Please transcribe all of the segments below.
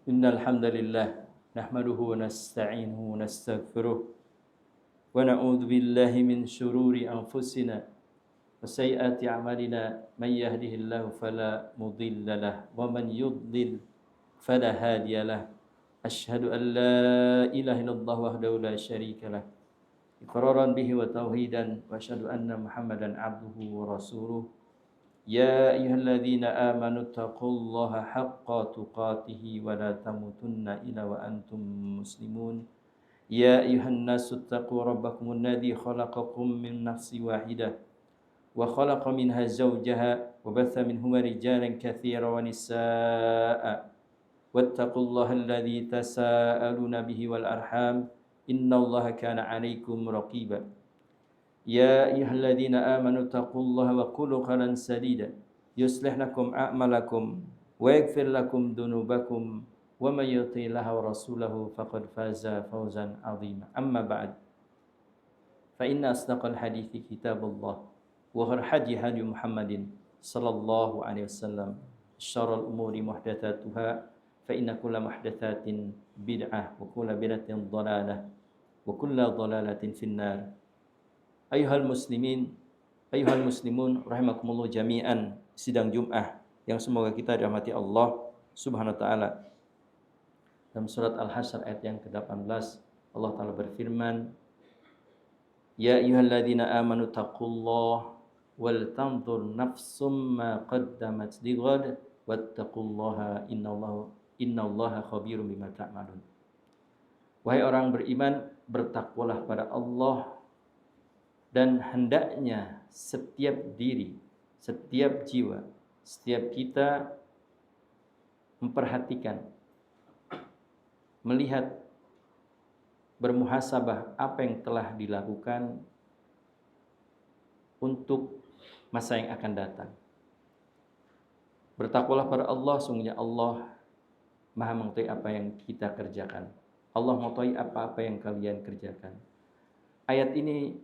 Innal hamdalillah nahmaduhu wa nasta'inuhu wa nastaghfiruh wa na'udzu billahi min shururi anfusina wa sayyiati a'malina may yahdihillahu fala mudilla lahu wa man yudlil fala hadiya lahu. Asyhadu an la ilaha illallah wahdahu la syarika lahu iqraran bihi wa tauhidan wa asyhadu anna Muhammadan abduhu wa rasuluh. يا أيها الذين آمنوا اتقوا الله حق تقاته ولا تموتن إلا وأنتم مسلمون يا أيها الناس اتقوا ربكم الذي خلقكم من نفس واحدة وخلق منها زوجها وبث منهما رجالا كثيرا ونساء واتقوا الله الذي تساءلون به والأرحام إن الله كان عليكم رقيبا يا أيها الذين آمنوا اتقوا الله وقولوا قولا سديدا يصلح لكم أعمالكم ويغفر لكم ذنوبكم ومن يطع الله ورسوله فقد فاز فوزا عظيما. أما بعد فإن أصدق الحديث كتاب الله وخير الهدي هدي محمد صلى الله عليه وسلم شر الأمور محدثاتها فإن كل محدثات بدعة وكل بدعة ضلالة وكل ضلالة في النار. Ayuhal muslimun rahimakumullah jami'an. Sidang Jum'ah yang semoga kita dirahmati Allah Subhanahu wa taala. Dalam surat Al-Hasyr ayat yang ke-18 Allah taala berfirman, Ya ayyuhalladzina amanu taqullaha wal tanzur nafsum ma qaddamat lighad wattaqullaha innallaha khabirum bima ta'malun. Wahai orang beriman, bertakwalah pada Allah, dan hendaknya setiap diri, setiap jiwa, setiap kita memperhatikan, melihat, bermuhasabah apa yang telah dilakukan untuk masa yang akan datang. Bertakwalah pada Allah, sungguhnya Allah Maha mengetahui apa yang kita kerjakan. Allah mengetahui apa-apa yang kalian kerjakan. Ayat ini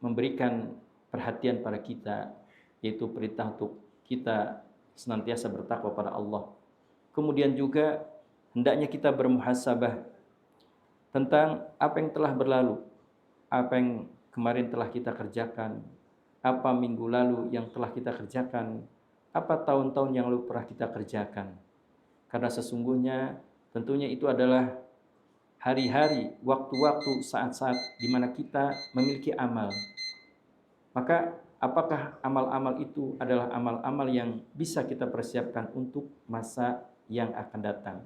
memberikan perhatian pada kita, yaitu perintah untuk kita senantiasa bertakwa pada Allah. Kemudian juga hendaknya kita bermuhasabah tentang apa yang telah berlalu, apa yang kemarin telah kita kerjakan, apa minggu lalu yang telah kita kerjakan, apa tahun-tahun yang lalu pernah kita kerjakan. Karena sesungguhnya tentunya itu adalah hari-hari, waktu-waktu, saat-saat di mana kita memiliki amal. Maka apakah amal-amal itu adalah amal-amal yang bisa kita persiapkan untuk masa yang akan datang?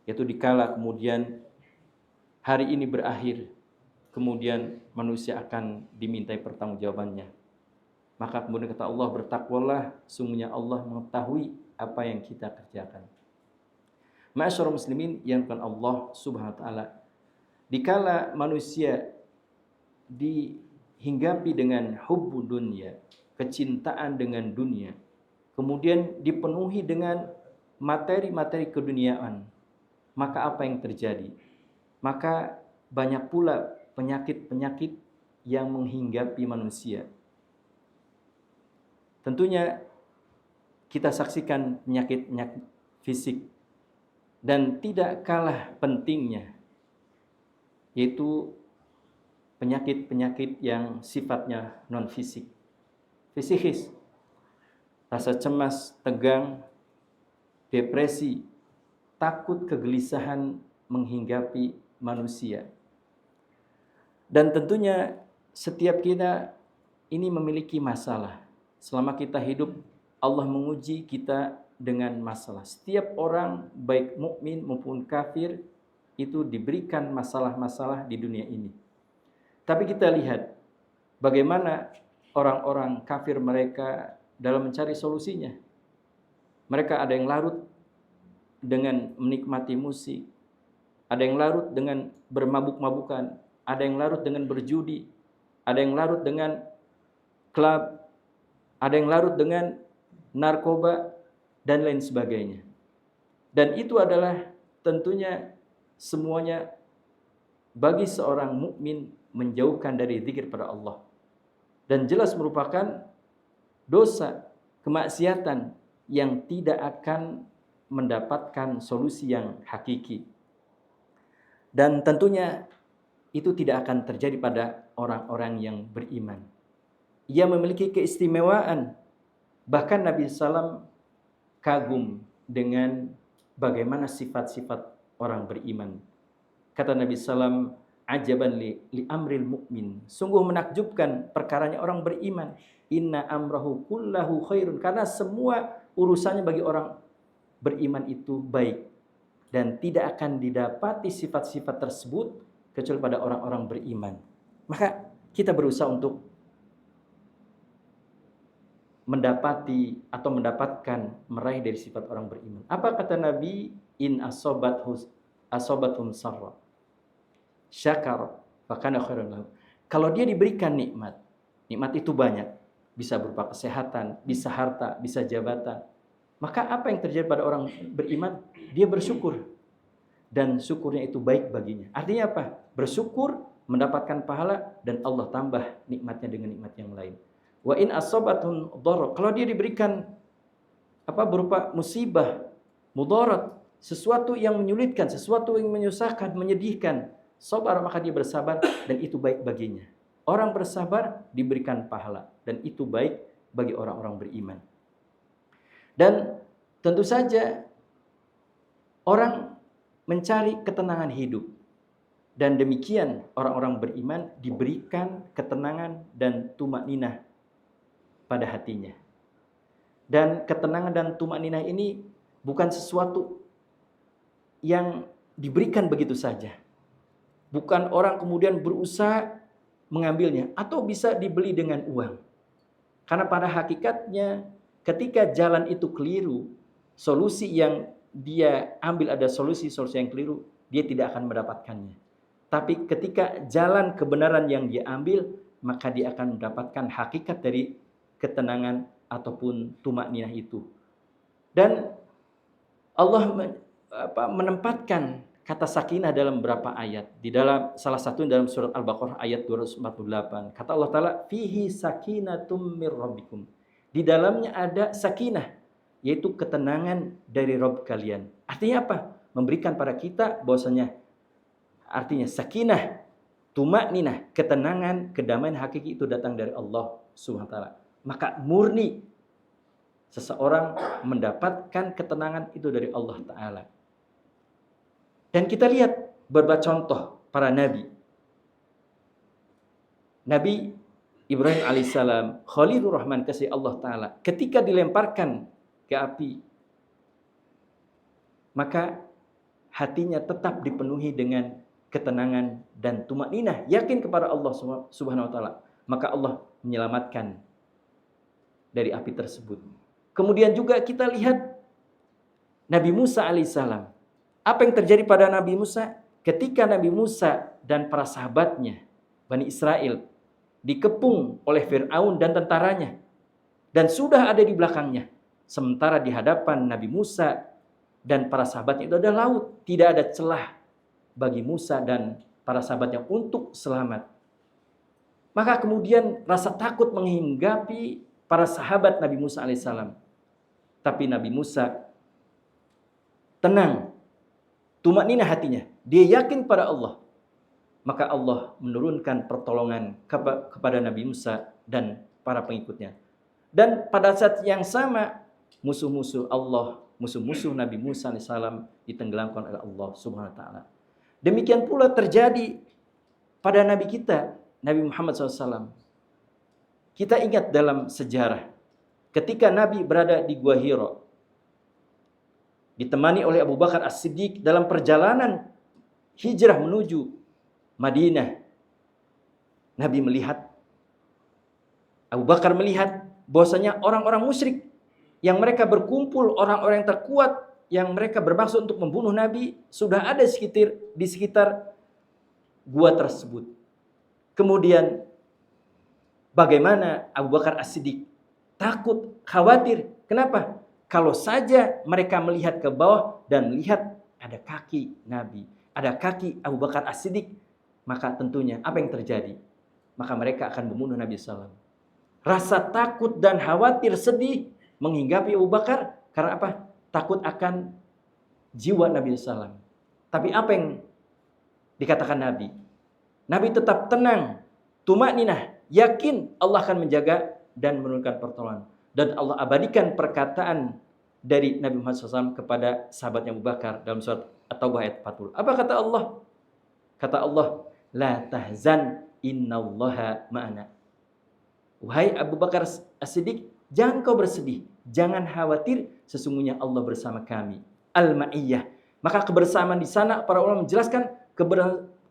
Yaitu dikala kemudian hari ini berakhir, kemudian manusia akan dimintai pertanggungjawabannya. Maka kemudian kata Allah, bertakwalah, sungguhnya Allah mengetahui apa yang kita kerjakan. Ma'asyiral muslimin yang bukan Allah Subhanahu wa taala, dikala manusia dihinggapi dengan hubbu dunya, kecintaan dengan dunia, kemudian dipenuhi dengan materi-materi keduniaan, maka apa yang terjadi? Maka banyak pula penyakit-penyakit yang menghinggapi manusia. Tentunya kita saksikan penyakit-penyakit fisik, dan tidak kalah pentingnya yaitu penyakit-penyakit yang sifatnya non-fisik, fisikis. Rasa cemas, tegang, depresi, takut, kegelisahan menghinggapi manusia. Dan tentunya setiap kita ini memiliki masalah. Selama kita hidup, Allah menguji kita dengan masalah. Setiap orang, baik mukmin maupun kafir, itu diberikan masalah-masalah di dunia ini. Tapi kita lihat bagaimana orang-orang kafir mereka dalam mencari solusinya. Mereka ada yang larut dengan menikmati musik, ada yang larut dengan bermabuk-mabukan, ada yang larut dengan berjudi, ada yang larut dengan klub, ada yang larut dengan narkoba, dan lain sebagainya. Dan itu adalah tentunya semuanya bagi seorang mukmin menjauhkan dari zikir pada Allah. Dan jelas merupakan dosa, kemaksiatan yang tidak akan mendapatkan solusi yang hakiki. Dan tentunya itu tidak akan terjadi pada orang-orang yang beriman. Ia memiliki keistimewaan. Bahkan Nabi SAW kagum dengan bagaimana sifat-sifat orang beriman. Kata Nabi SAW, ajaban li amril mu'min. Sungguh menakjubkan perkaranya orang beriman. Inna amrahu kullahu khairun. Karena semua urusannya bagi orang beriman itu baik. Dan tidak akan didapati sifat-sifat tersebut kecuali pada orang-orang beriman. Maka kita berusaha untuk mendapati atau mendapatkan meraih dari sifat orang beriman. Apa kata Nabi? In asobathum sarra syakar fakana khairan lahu. Kalau dia diberikan nikmat itu banyak, bisa berupa kesehatan, bisa harta, bisa jabatan. Maka apa yang terjadi pada orang beriman? Dia bersyukur. Dan syukurnya itu baik baginya. Artinya apa? Bersyukur, mendapatkan pahala, dan Allah tambah nikmatnya dengan nikmat yang lain. Wa in asobatun dharra. Kalau dia diberikan berupa musibah, mudarat, sesuatu yang menyulitkan, sesuatu yang menyusahkan, menyedihkan, sabar, maka dia bersabar dan itu baik baginya. Orang bersabar diberikan pahala dan itu baik bagi orang-orang beriman. Dan tentu saja orang mencari ketenangan hidup. Dan demikian orang-orang beriman diberikan ketenangan dan tumakninah pada hatinya. Dan ketenangan dan tumakninah ini bukan sesuatu yang diberikan begitu saja. Bukan orang kemudian berusaha mengambilnya atau bisa dibeli dengan uang. Karena pada hakikatnya ketika jalan itu keliru, solusi yang dia ambil ada solusi yang keliru, dia tidak akan mendapatkannya. Tapi ketika jalan kebenaran yang dia ambil, maka dia akan mendapatkan hakikat dari ketenangan ataupun tumakninah itu. Dan Allah menempatkan kata sakinah dalam beberapa ayat. Di dalam salah satu dalam surat Al-Baqarah ayat 248. Kata Allah Ta'ala, fihi sakinatum mir rabbikum. Di dalamnya ada sakinah, yaitu ketenangan dari Rabb kalian. Artinya apa? Memberikan pada kita bahwasanya artinya sakinah, tumakninah, ketenangan, kedamaian hakiki itu datang dari Allah Subhanahu wa taala. Maka murni seseorang mendapatkan ketenangan itu dari Allah Ta'ala. Dan kita lihat beberapa contoh para nabi. Nabi Ibrahim alaihissalam, Khalilur Rahman, kasih Allah Ta'ala, ketika dilemparkan ke api, maka hatinya tetap dipenuhi dengan ketenangan dan tumakninah, yakin kepada Allah Subhanahu wa taala. Maka Allah menyelamatkan dari api tersebut. Kemudian juga kita lihat Nabi Musa alaihissalam. Apa yang terjadi pada Nabi Musa? Ketika Nabi Musa dan para sahabatnya, Bani Israel, dikepung oleh Fir'aun dan tentaranya, dan sudah ada di belakangnya. Sementara di hadapan Nabi Musa dan para sahabatnya itu ada laut. Tidak ada celah bagi Musa dan para sahabatnya untuk selamat. Maka kemudian rasa takut menghinggapi para sahabat Nabi Musa alaihissalam. Tapi Nabi Musa tenang, tumakninah hatinya. Dia yakin pada Allah. Maka Allah menurunkan pertolongan kepada Nabi Musa dan para pengikutnya. Dan pada saat yang sama, musuh-musuh Allah, musuh-musuh Nabi Musa alaihissalam ditenggelamkan oleh Allah Subhanahu wa taala. Demikian pula terjadi pada Nabi kita, Nabi Muhammad SAW. Kita ingat dalam sejarah, ketika Nabi berada di Gua Hira, ditemani oleh Abu Bakar As-Siddiq dalam perjalanan hijrah menuju Madinah. Nabi melihat, Abu Bakar melihat bahwasanya orang-orang musyrik yang mereka berkumpul, orang-orang yang terkuat, yang mereka bermaksud untuk membunuh Nabi, sudah ada di sekitar gua tersebut. Kemudian bagaimana Abu Bakar As-Siddiq? Takut, khawatir. Kenapa? Kalau saja mereka melihat ke bawah dan melihat ada kaki Nabi, ada kaki Abu Bakar As-Siddiq, maka tentunya apa yang terjadi? Maka mereka akan membunuh Nabi SAW. Rasa takut dan khawatir, sedih menghinggapi Abu Bakar. Karena apa? takut akan jiwa Nabi SAW. Tapi apa yang dikatakan Nabi? Nabi tetap tenang, tumakninah, yakin Allah akan menjaga dan menurunkan pertolongan. Dan Allah abadikan perkataan dari Nabi Muhammad SAW kepada sahabatnya Abu Bakar dalam surat At-Taubah ayat 40. Apa kata Allah? Kata Allah, la tahzan innallaha ma'ana. Wahai Abu Bakar As-Siddiq, jangan kau bersedih, jangan khawatir, sesungguhnya Allah bersama kami. Al-Ma'iyyah. Maka kebersamaan di sana para ulama menjelaskan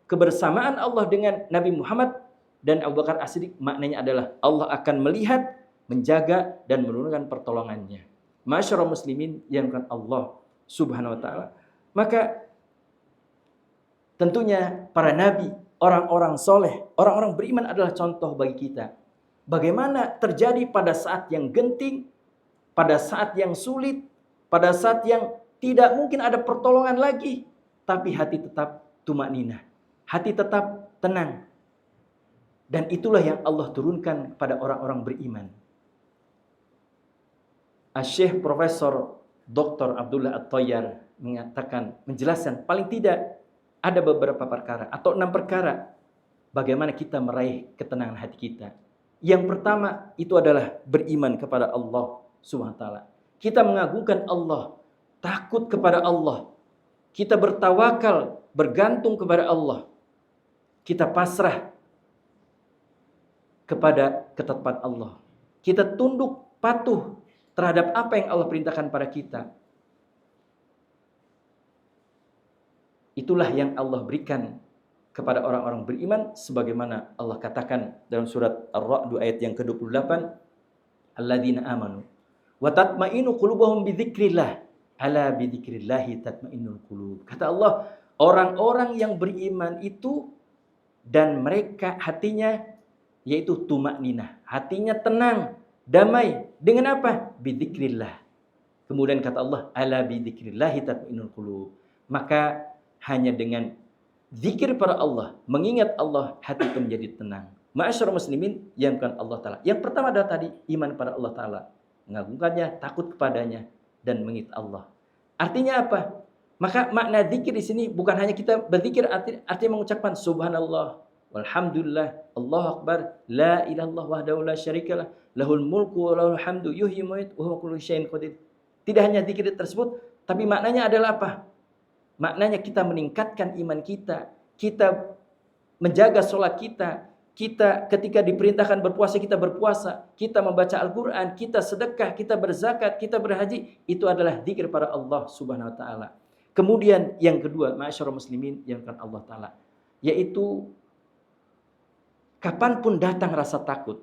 kebersamaan Allah dengan Nabi Muhammad dan Abu Bakar As-Siddiq maknanya adalah Allah akan melihat, menjaga dan menurunkan pertolongannya. Masyarul muslimin yang kan Allah Subhanahu wa taala. Maka tentunya para nabi, orang-orang soleh, orang-orang beriman adalah contoh bagi kita. Bagaimana terjadi pada saat yang genting, pada saat yang sulit, pada saat yang tidak mungkin ada pertolongan lagi, tapi hati tetap tumakninah, hati tetap tenang. Dan itulah yang Allah turunkan kepada orang-orang beriman. Syekh Profesor Dr. Abdullah At-Tayyar mengatakan, menjelaskan paling tidak ada beberapa perkara atau 6 perkara bagaimana kita meraih ketenangan hati kita. Yang pertama itu adalah beriman kepada Allah Subhanahu wa taala. Kita mengagungkan Allah, takut kepada Allah. Kita bertawakal, bergantung kepada Allah. Kita pasrah kepada ketetapan Allah. Kita tunduk patuh terhadap apa yang Allah perintahkan pada kita. Itulah yang Allah berikan kepada orang-orang beriman sebagaimana Allah katakan dalam surat Ar-Ra'd ayat yang ke-28, alladzina amanu wa tatma'innu qulubuhum bidzikrillah ala bidzikrillahi tatma'innul qulub. Kata Allah, orang-orang yang beriman itu dan mereka hatinya yaitu tumakninah, hatinya tenang, damai dengan apa? Bidzikrillah. Kemudian kata Allah, ala bidzikrillahi tatma'innul qulub. Maka hanya dengan zikir para Allah, mengingat Allah, hati itu menjadi tenang. Ma'asyarul muslimin yang kan Allah Ta'ala. Yang pertama adalah tadi iman pada Allah Ta'ala, mengagungkannya, takut kepadanya dan mengingat Allah. Artinya apa? Maka makna zikir di sini bukan hanya kita berzikir, artinya mengucapkan subhanallah, walhamdulillah, Allahu akbar, la ilaha illallah wahdahu la syarikalah, lahul mulku wa lahul hamdu, yuhyi wa yumiitu wa huwa kullu syai'in qadir. Tidak hanya zikir tersebut, tapi maknanya adalah apa? Maknanya kita meningkatkan iman kita, kita menjaga sholat kita, kita ketika diperintahkan berpuasa kita berpuasa, kita membaca Al-Quran, kita sedekah, kita berzakat, kita berhaji, itu adalah zikir pada Allah Subhanahu Wa Taala. Kemudian yang kedua, ma'asyarul muslimin yang kan Allah Ta'ala, yaitu kapanpun datang rasa takut,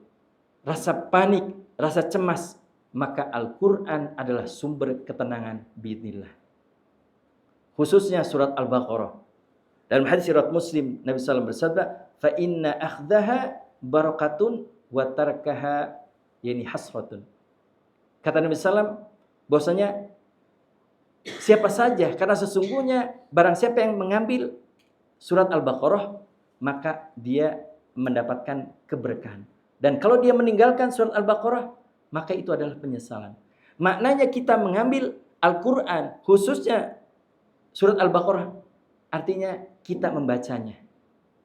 rasa panik, rasa cemas, maka Al-Quran adalah sumber ketenangan biidznillah. Khususnya surat Al-Baqarah. Dalam hadis riwayat Muslim, Nabi SAW bersabda, fa inna akhdaha barakatun wa tarkaha yani hasratun. Kata Nabi SAW, bahwasanya siapa saja, karena sesungguhnya barang siapa yang mengambil surat Al-Baqarah, maka dia mendapatkan keberkahan. Dan kalau dia meninggalkan surat Al-Baqarah, maka itu adalah penyesalan. Maknanya kita mengambil Al-Quran, khususnya surat Al-Baqarah, artinya kita membacanya.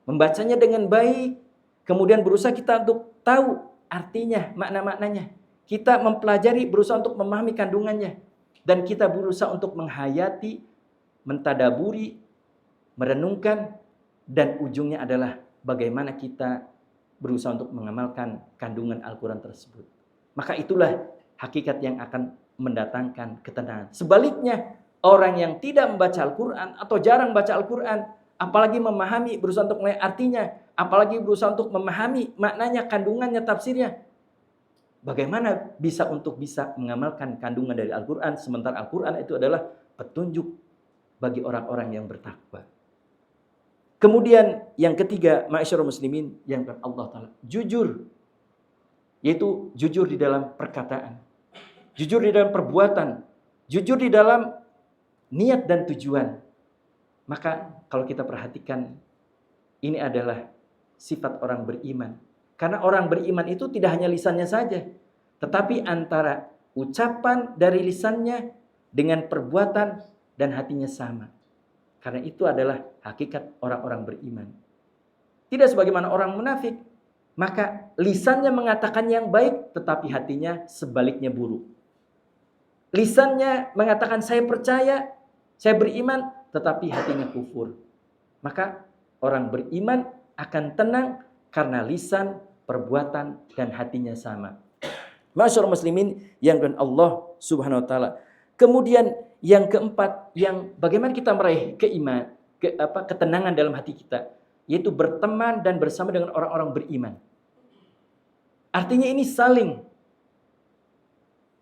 Membacanya dengan baik, kemudian berusaha kita untuk tahu artinya, makna-maknanya. Kita mempelajari, berusaha untuk memahami kandungannya. Dan kita berusaha untuk menghayati, mentadaburi, merenungkan, dan ujungnya adalah bagaimana kita berusaha untuk mengamalkan kandungan Al-Quran tersebut. Maka itulah hakikat yang akan mendatangkan ketenangan. Sebaliknya, orang yang tidak membaca Al-Quran atau jarang baca Al-Quran, apalagi memahami, berusaha untuk melihat artinya, apalagi berusaha untuk memahami maknanya, kandungannya, tafsirnya, bagaimana bisa mengamalkan kandungan dari Al-Quran, sementara Al-Quran itu adalah petunjuk bagi orang-orang yang bertakwa. Kemudian yang ketiga, ma'asyarul muslimin yang Allah Ta'ala, jujur. Yaitu jujur di dalam perkataan, jujur di dalam perbuatan, jujur di dalam niat dan tujuan. Maka kalau kita perhatikan, ini adalah sifat orang beriman. Karena orang beriman itu tidak hanya lisannya saja, tetapi antara ucapan dari lisannya dengan perbuatan dan hatinya sama. Karena itu adalah hakikat orang-orang beriman. Tidak sebagaimana orang munafik. Maka lisannya mengatakan yang baik, tetapi hatinya sebaliknya buruk. Lisannya mengatakan saya percaya, saya beriman, tetapi hatinya kufur. Maka orang beriman akan tenang karena lisan, perbuatan, dan hatinya sama. Masyaallah muslimin yang dengan Allah Subhanahu wa taala. Kemudian yang keempat, yang bagaimana kita meraih ketenangan dalam hati kita, yaitu berteman dan bersama dengan orang-orang beriman. Artinya ini saling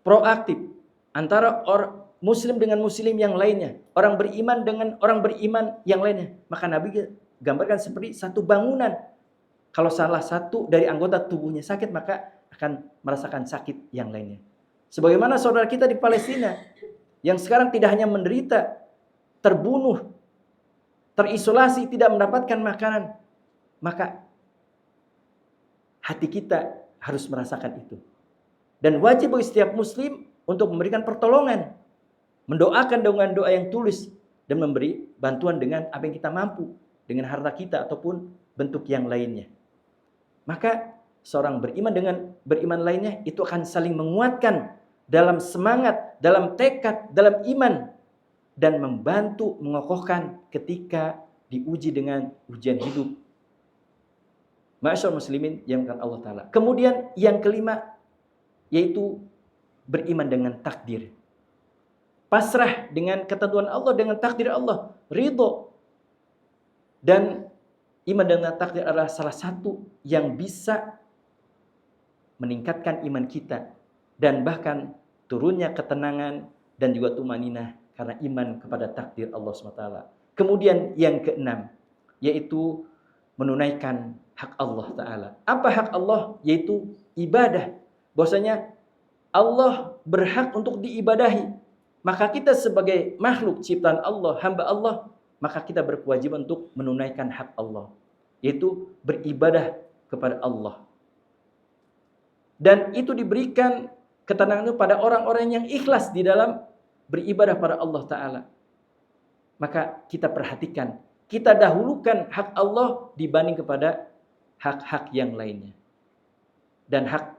proaktif antara muslim dengan muslim yang lainnya, orang beriman dengan orang beriman yang lainnya. Maka Nabi gambarkan seperti satu bangunan. Kalau salah satu dari anggota tubuhnya sakit, maka akan merasakan sakit yang lainnya. Sebagaimana saudara kita di Palestina yang sekarang tidak hanya menderita, terbunuh, terisolasi, tidak mendapatkan makanan, maka hati kita harus merasakan itu. Dan wajib bagi setiap muslim untuk memberikan pertolongan, mendoakan dengan doa yang tulus, dan memberi bantuan dengan apa yang kita mampu, dengan harta kita ataupun bentuk yang lainnya. Maka seorang beriman dengan beriman lainnya itu akan saling menguatkan dalam semangat, dalam tekad, dalam iman, dan membantu mengokohkan ketika diuji dengan ujian hidup. Ma'asyar muslimin yang dimuliakan Allah Ta'ala. Kemudian yang kelima, yaitu beriman dengan takdir. Pasrah dengan ketentuan Allah, dengan takdir Allah. Ridho. Dan iman dengan takdir adalah salah satu yang bisa meningkatkan iman kita. Dan bahkan turunnya ketenangan dan juga tumaninah karena iman kepada takdir Allah SWT. Kemudian yang keenam, yaitu menunaikan hak Allah Ta'ala. Apa hak Allah? Yaitu ibadah. Bahwasanya Allah berhak untuk diibadahi. Maka kita sebagai makhluk ciptaan Allah, hamba Allah, maka kita berkewajiban untuk menunaikan hak Allah, yaitu beribadah kepada Allah. Dan itu diberikan ketenangan pada orang-orang yang ikhlas di dalam beribadah pada Allah Ta'ala. Maka kita perhatikan, kita dahulukan hak Allah dibanding kepada hak-hak yang lainnya. Dan hak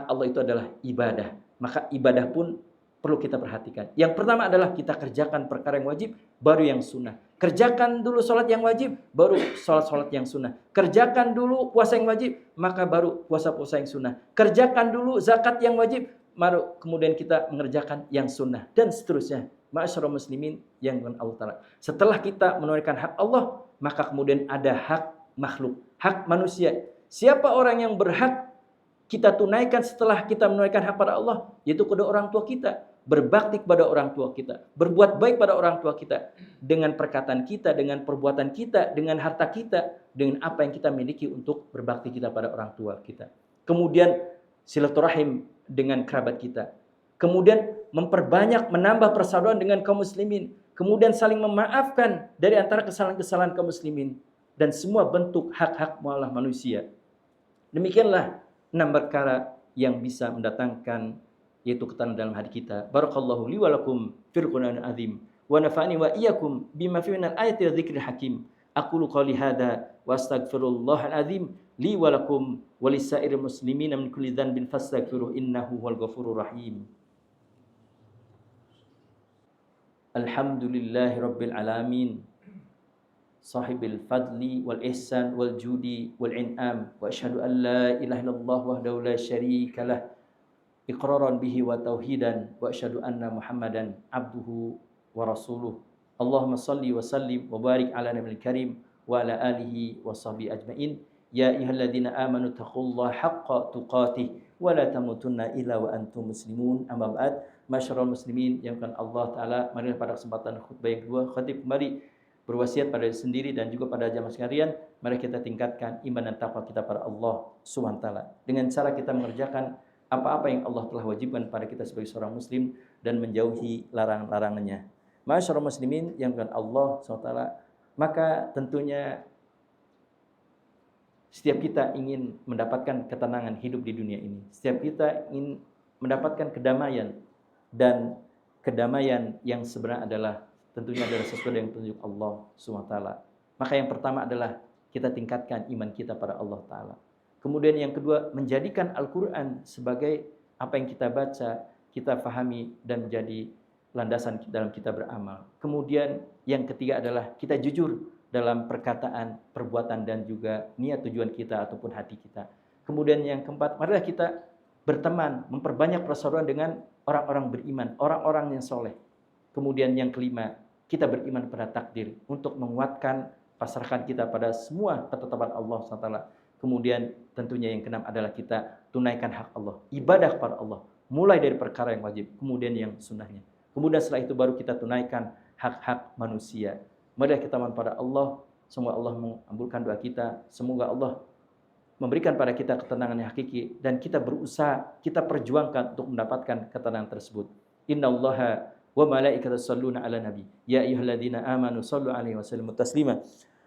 Allah itu adalah ibadah. Maka ibadah pun perlu kita perhatikan. Yang pertama adalah kita kerjakan perkara yang wajib, baru yang sunnah. Kerjakan dulu sholat yang wajib, baru sholat yang sunnah. Kerjakan dulu puasa yang wajib, maka baru puasa-puasa yang sunnah. Kerjakan dulu zakat yang wajib, baru kemudian kita mengerjakan yang sunnah. Dan seterusnya. Ma'asyarul muslimin yang dengan Allah Ta'ala. Setelah kita menunaikan hak Allah, maka kemudian ada hak makhluk, hak manusia. Siapa orang yang berhak kita tunaikan setelah kita menunaikan hak pada Allah? Yaitu kedua orang tua kita. Berbakti kepada orang tua kita. Berbuat baik pada orang tua kita. Dengan perkataan kita, dengan perbuatan kita, dengan harta kita, dengan apa yang kita miliki untuk berbakti kita pada orang tua kita. Kemudian silaturahim dengan kerabat kita. Kemudian memperbanyak, menambah persaudaraan dengan kaum muslimin. Kemudian saling memaafkan dari antara kesalahan-kesalahan kaum muslimin. Dan semua bentuk hak-hak muamalah manusia. Demikianlah 6 perkara yang bisa mendatangkan yaitu ketenangan dalam hati kita. Barakallahu li wa lakum fil Qur'anil azim wa nafa'ani wa iyyakum bima fihi minal ayati wa dzikril hakim. Aqulu qouli hadza wa astaghfirullahal azim li wa lakum wa lisairil muslimina min kulli dzanbin fastaghfiruhu innahu huwal ghafurur rahim. Alhamdulillahi rabbil alamin. Sahibil fadli wal ihsan wal judi wal in'am wa asyhadu an la ilaha illallah wahdahu la syarikalah iqraran bihi wa tauhidan wa asyhadu anna Muhammadan abduhu wa rasuluh. Allahumma salli wa sallim wa barik ala nabiyil karim wa ala alihi wa sahbihi ajmain. Ya ayyuhalladzina amanu taqullaha haqqa tuqatih wa la tamutunna illa wa antum muslimun. Amma ba'd. Masyarul muslimin yang kan Allah Ta'ala, mari pada kesempatan khutbah yang kedua, khatib kembali berwasiat pada diri sendiri dan juga pada jamaah sekalian, mari kita tingkatkan iman dan takwa kita pada Allah Subhanahu wa taala dengan cara kita mengerjakan apa-apa yang Allah telah wajibkan pada kita sebagai seorang muslim dan menjauhi larangan-larangannya. Masyarul muslimin yang kan Allah Subhanahu wa taala, maka tentunya setiap kita ingin mendapatkan ketenangan hidup di dunia ini. Setiap kita ingin mendapatkan kedamaian dan kedamaian yang sebenarnya adalah tentunya adalah sesuatu yang tunjuk Allah SWT. Maka yang pertama adalah kita tingkatkan iman kita pada Allah Ta'ala. Kemudian yang kedua, menjadikan Al-Quran sebagai apa yang kita baca, kita fahami dan menjadi landasan dalam kita beramal. Kemudian yang ketiga adalah kita jujur dalam perkataan, perbuatan dan juga niat tujuan kita ataupun hati kita. Kemudian yang keempat, marilah kita berteman, memperbanyak persaudaraan dengan orang-orang beriman, orang-orang yang soleh. Kemudian yang kelima, kita beriman pada takdir untuk menguatkan pasrahkan kita pada semua ketetapan Allah SWT. Kemudian tentunya yang keenam adalah kita tunaikan hak Allah, ibadah kepada Allah, mulai dari perkara yang wajib, kemudian yang sunnahnya. Kemudian setelah itu baru kita tunaikan hak-hak manusia. Mari kita mohon pada Allah, semoga Allah mengabulkan doa kita, semoga Allah memberikan pada kita ketenangan yang hakiki dan kita berusaha, kita perjuangkan untuk mendapatkan ketenangan tersebut. Innallaha wa malaikatahu yusholluna 'alan nabi ya ayyuhalladzina amanu shallu 'alaihi wa sallimu taslima.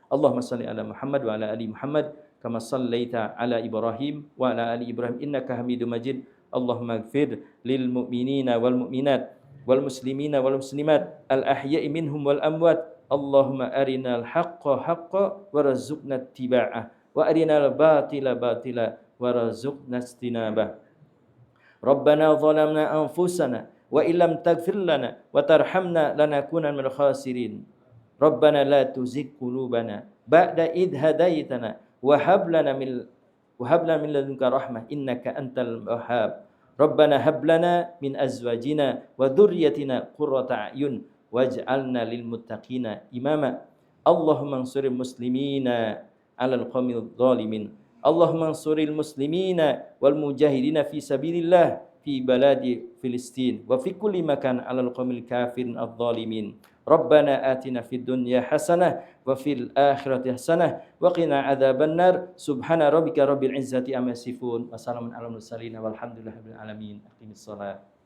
Allahumma shalli ala Muhammad wa ala ali Muhammad kama shallaita ala Ibrahim wa ala ali Ibrahim innaka Hamidum Majid. Allahumma ighfir lil mu'minina wal mu'minat wal muslimina wal muslimat al ahya'i minhum wal amwat. Allahumma arinal haqqa haqqa warzuqna ittiba'ah wa arinal batila batila warzuqna istinabah. Rabbana zalamna anfusana wa illam taghfir lana wa tarhamna lanakunanna minal khasirin. Rabbana la tuzigh qulubana ba'da idh hadaitana wa hab lana min ladunka rahmah innaka antal wahhab. Rabbana hab lana min azwajina wa dhurriyyatina qurrata a'yun waj'alna lil muttaqina imama. Allahumma ansuril muslimina 'alal qaumil zalimin. Allahumma ansuril muslimina wal mujahidina fi sabilillah fi baladi Filistin wa fi kulli makan 'alal qaumil kafirin adh-dhalimin. Rabbana atina fid dunya hasanah wa fil akhirati hasanah wa qina adzabannar. Subhana rabbika rabbil izzati amma yasifun wa salamun alal mursalin walhamdulillahi rabbil alamin. Aqimissalah.